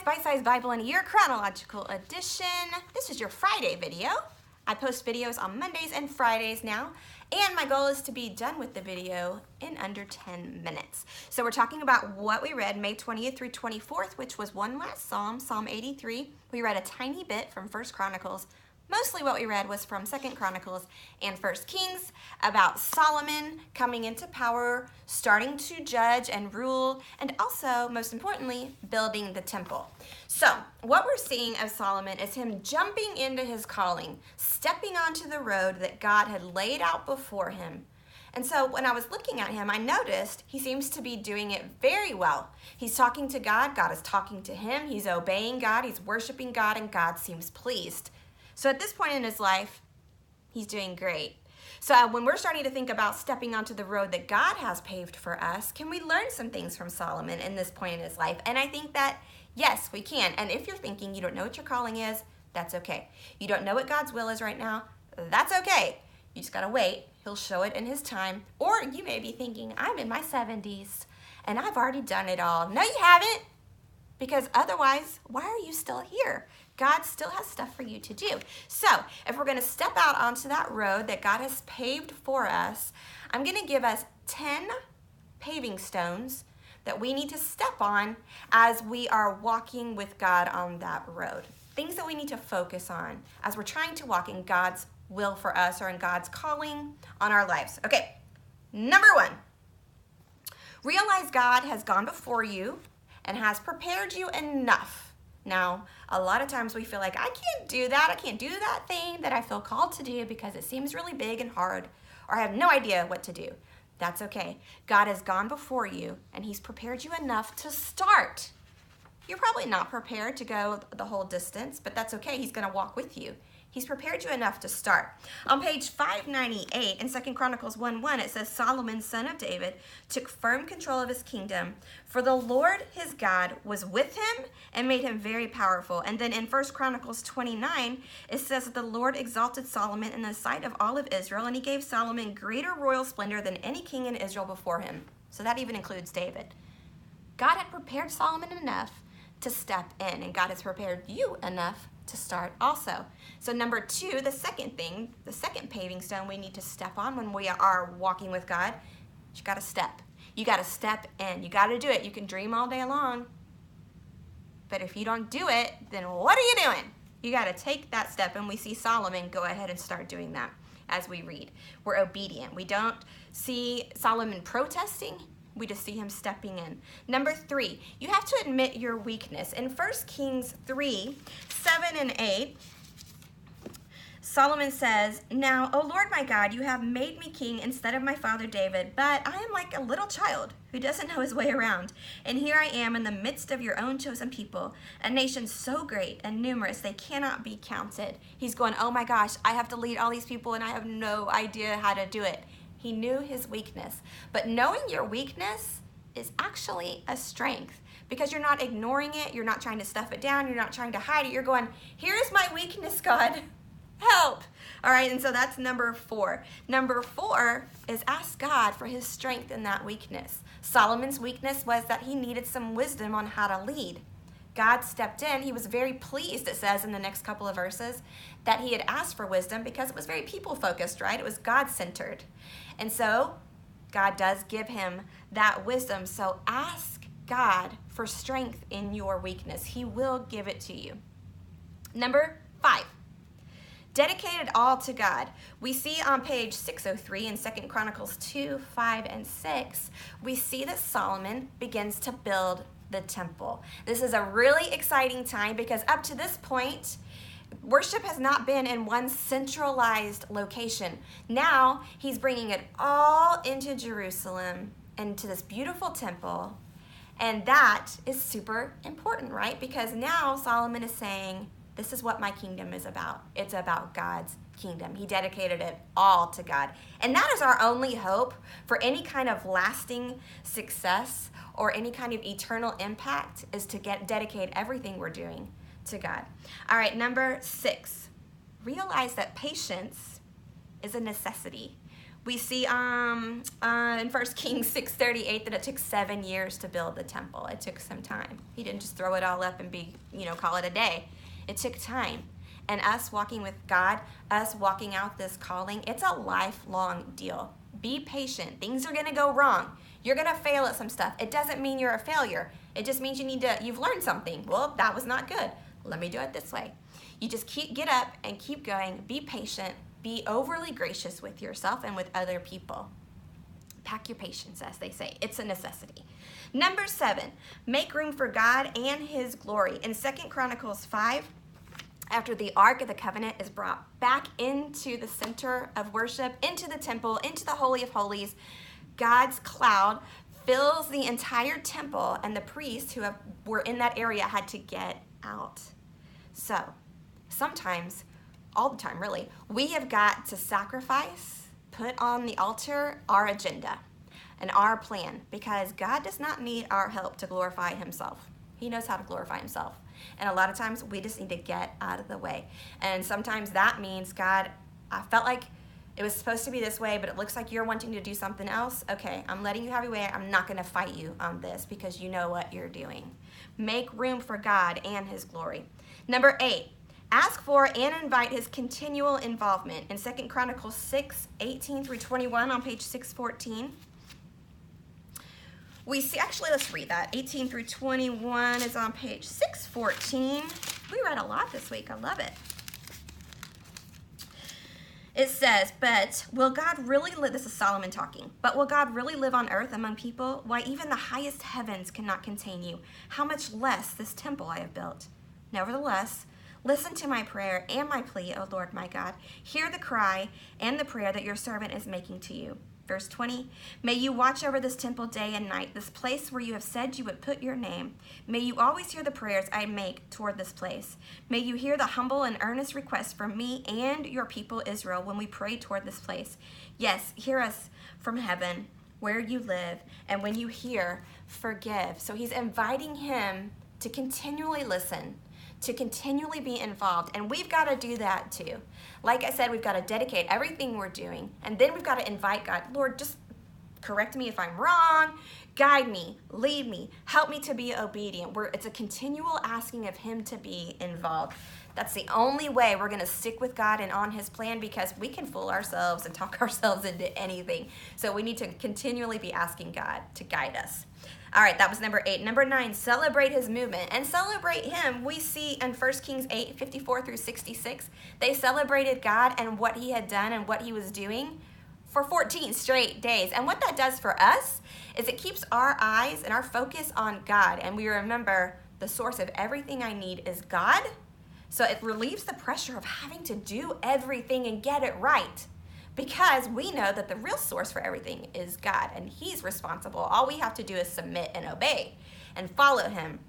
Bite-Sized Bible in a Year Chronological Edition. This is your Friday video. I post videos on Mondays and Fridays now, and my goal is to be done with the video in under 10 minutes. So we're talking about what we read May 20th through 24th, which was one last Psalm, Psalm 83. We read a tiny bit from 1 Chronicles. Mostly what we read was from 2 Chronicles and 1 Kings about Solomon coming into power, starting to judge and rule, and also, most importantly, building the temple. So, what we're seeing of Solomon is him jumping into his calling, stepping onto the road that God had laid out before him. And so when I was looking at him, I noticed he seems to be doing it very well. He's talking to God, God is talking to him, he's obeying God, he's worshiping God, and God seems pleased. So at this point in his life, he's doing great. So when we're starting to think about stepping onto the road that God has paved for us, can we learn some things from Solomon in this point in his life? And I think that, yes, we can. And if you're thinking you don't know what your calling is, that's okay. You don't know what God's will is right now, that's okay. You just gotta wait. He'll show it in his time. Or you may be thinking, I'm in my 70s and I've already done it all. No, you haven't. Because otherwise, why are you still here? God still has stuff for you to do. So if we're going to step out onto that road that God has paved for us, I'm going to give us 10 paving stones that we need to step on as we are walking with God on that road. Things that we need to focus on as we're trying to walk in God's will for us or in God's calling on our lives. Okay, number 1, realize God has gone before you and has prepared you enough. Now, a lot of times we feel like, I can't do that. I can't do that thing that I feel called to do because it seems really big and hard, or I have no idea what to do. That's okay. God has gone before you and he's prepared you enough to start. You're probably not prepared to go the whole distance, but that's okay. He's going to walk with you. He's prepared you enough to start. On page 598 in 2 Chronicles 1:1, it says, Solomon, son of David, took firm control of his kingdom, for the Lord his God was with him and made him very powerful. And then in 1 Chronicles 29, it says that the Lord exalted Solomon in the sight of all of Israel, and he gave Solomon greater royal splendor than any king in Israel before him. So that even includes David. God had prepared Solomon enough to step in, and God has prepared you enough to start also. So number 2, the second thing, the second paving stone we need to step on when we are walking with God, you got to step. You got to step in. You got to do it. You can dream all day long, but if you don't do it, then what are you doing? You got to take that step, and we see Solomon go ahead and start doing that as we read. We're obedient. We don't see Solomon protesting. We just see him stepping in. Number 3, you have to admit your weakness. In 1 Kings 3:7-8, Solomon says, Now, O Lord my God, you have made me king instead of my father David, but I am like a little child who doesn't know his way around. And here I am in the midst of your own chosen people, a nation so great and numerous they cannot be counted. He's going, oh my gosh, I have to lead all these people and I have no idea how to do it. He knew his weakness. But knowing your weakness is actually a strength because you're not ignoring it. You're not trying to stuff it down. You're not trying to hide it. You're going, here's my weakness, God. Help. All right, and so that's number 4. Number 4 is ask God for his strength in that weakness. Solomon's weakness was that he needed some wisdom on how to lead. God stepped in. He was very pleased, it says in the next couple of verses, that he had asked for wisdom because it was very people-focused, right? It was God-centered. And so God does give him that wisdom. So ask God for strength in your weakness. He will give it to you. Number 5, dedicate it all to God. We see on page 603 in 2 Chronicles 2:5-6, we see that Solomon begins to build the temple. This is a really exciting time because up to this point, worship has not been in one centralized location. Now he's bringing it all into Jerusalem, into this beautiful temple. And that is super important, right? Because now Solomon is saying, this is what my kingdom is about. It's about God's kingdom. He dedicated it all to God. And that is our only hope for any kind of lasting success or any kind of eternal impact, is to dedicate everything we're doing to God. All right, number 6, realize that patience is a necessity. We see in 1 Kings 6:38 that it took 7 years to build the temple. It took some time. He didn't just throw it all up and call it a day. It took time. And us walking with God, us walking out this calling, it's a lifelong deal. Be patient. Things are going to go wrong. You're going to fail at some stuff. It doesn't mean you're a failure. It just means you've learned something. Well, that was not good. Let me do it this way. You just get up and keep going. Be patient. Be overly gracious with yourself and with other people. Pack your patience, as they say. It's a necessity. Number 7, make room for God and his glory. In 2 Chronicles 5, after the Ark of the Covenant is brought back into the center of worship, into the temple, into the Holy of Holies, God's cloud fills the entire temple, and the priests who were in that area had to get out. So, sometimes, all the time really, we have got to sacrifice, put on the altar our agenda and our plan, because God does not need our help to glorify himself. He knows how to glorify himself. And a lot of times we just need to get out of the way. And sometimes that means, God, I felt like it was supposed to be this way, but it looks like you're wanting to do something else. Okay, I'm letting you have your way. I'm not going to fight you on this because you know what you're doing. Make room for God and his glory. Number 8, ask for and invite his continual involvement. In 2 Chronicles 6:18 through 21 on page 614. We see, actually, let's read that. 18 through 21 is on page 614. We read a lot this week. I love it. It says, but will God really live, this is Solomon talking, but will God really live on earth among people? Why, even the highest heavens cannot contain you. How much less this temple I have built? Nevertheless, listen to my prayer and my plea, O Lord my God. Hear the cry and the prayer that your servant is making to you. Verse 20, may you watch over this temple day and night, this place where you have said you would put your name. May you always hear the prayers I make toward this place. May you hear the humble and earnest requests from me and your people Israel when we pray toward this place. Yes, hear us from heaven where you live, and when you hear, forgive. So he's inviting him to continually listen, to continually be involved, and we've got to do that too. Like I said, we've got to dedicate everything we're doing, and then we've got to invite God. Lord, just correct me if I'm wrong, guide me, lead me, help me to be obedient. It's a continual asking of him to be involved. That's the only way we're going to stick with God and on his plan, because we can fool ourselves and talk ourselves into anything. So we need to continually be asking God to guide us. All right, that was number 8. Number 9, celebrate his movement. And celebrate him, we see in 1 Kings 8:54 through 66, they celebrated God and what he had done and what he was doing for 14 straight days. And what that does for us is it keeps our eyes and our focus on God. And we remember the source of everything I need is God. So it relieves the pressure of having to do everything and get it right, because we know that the real source for everything is God, and he's responsible. All we have to do is submit and obey and follow him.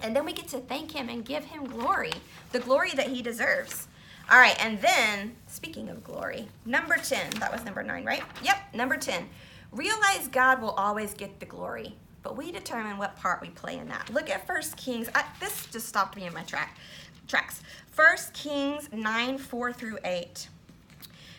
And then we get to thank him and give him glory, the glory that he deserves. All right, and then, speaking of glory, number 10, that was number 9, right? Yep, number 10. Realize God will always get the glory, but we determine what part we play in that. Look at 1 Kings. This just stopped me in my tracks. 1 Kings 9:4 through 8.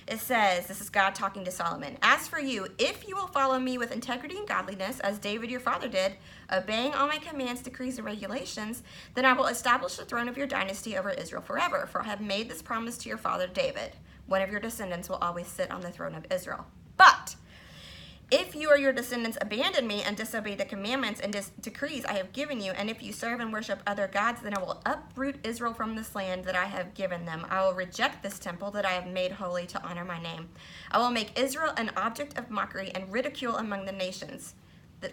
It says, this is God talking to Solomon, as for you, if you will follow me with integrity and godliness, as David your father did, obeying all my commands, decrees, and regulations, then I will establish the throne of your dynasty over Israel forever. For I have made this promise to your father David. One of your descendants will always sit on the throne of Israel. But if you or your descendants abandon me and disobey the commandments and decrees I have given you, and if you serve and worship other gods, then I will uproot Israel from this land that I have given them. I will reject this temple that I have made holy to honor my name. I will make Israel an object of mockery and ridicule among the nations.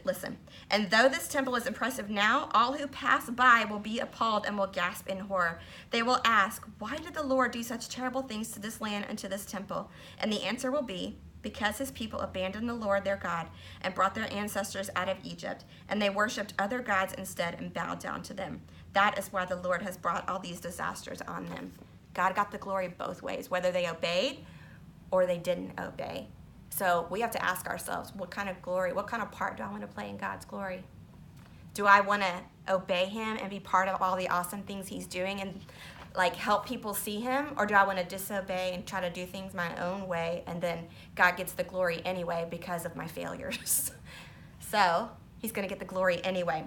Listen, and though this temple is impressive now, all who pass by will be appalled and will gasp in horror. They will ask, why did the Lord do such terrible things to this land and to this temple? And the answer will be, because his people abandoned the Lord their God and brought their ancestors out of Egypt, and they worshipped other gods instead and bowed down to them. That is why the Lord has brought all these disasters on them. God got the glory both ways, whether they obeyed or they didn't obey. So we have to ask ourselves, what kind of glory, what kind of part do I want to play in God's glory? Do I want to obey him and be part of all the awesome things he's doing? And like help people see him, or do I want to disobey and try to do things my own way, and then God gets the glory anyway because of my failures? So he's going to get the glory anyway.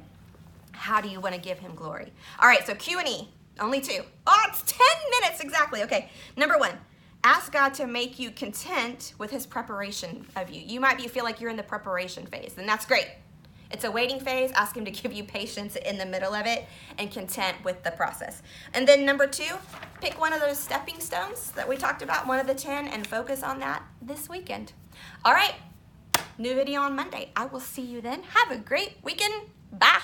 How do you want to give him glory? All right, so Q&E, only 2. Oh, it's 10 minutes exactly. Okay, number 1, ask God to make you content with his preparation of you. You might feel like you're in the preparation phase, and that's great. It's a waiting phase. Ask him to give you patience in the middle of it and content with the process. And then number 2, pick one of those stepping stones that we talked about, one of the 10, and focus on that this weekend. All right, new video on Monday. I will see you then. Have a great weekend. Bye.